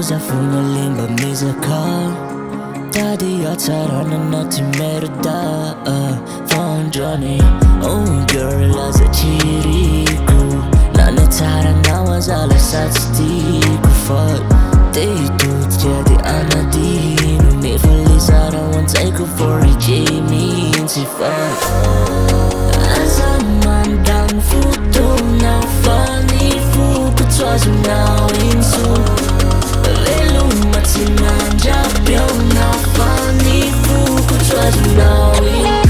Za funa limba mizaka Daddy atarana nati merda Fonjani Oh girl as a chiriku Nane tarana wazala satstiku Fuck They do jadi anadinu Nifalizara once I go for a Jamie Si fuck Azaman dan futo na fani fuku Twazu now insu Velu matinanja Pyo na fani fuku Twazu now insu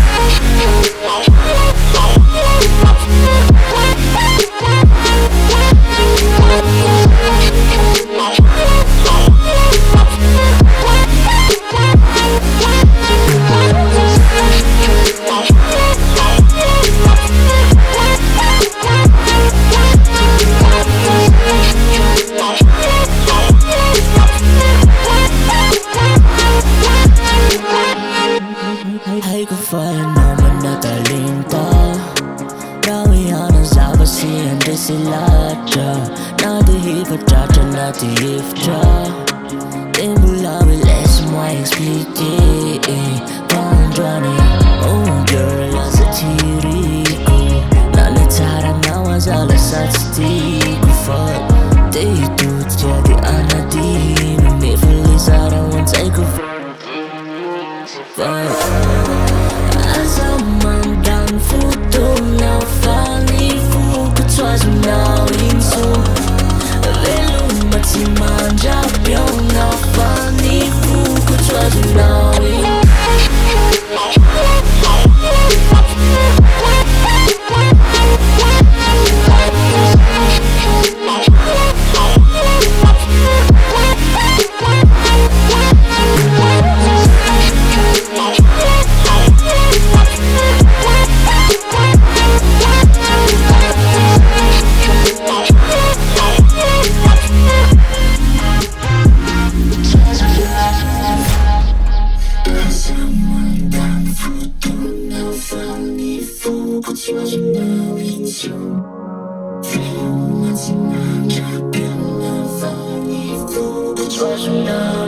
Hay ko fire naman natalinta Rawihan ang sabasihan di sila dya Nadihiva chacha natifcha Timbulawi les mo explique Panjani Oh girl as a chiriku Nanitara na wazala satstiku Fuck They do jadi anadinu Nifalizara once I go Azaman dan futo na fani fuku Twazu now insu Velu matimanja Pyo na fani fuku Twazu now insu Twazu now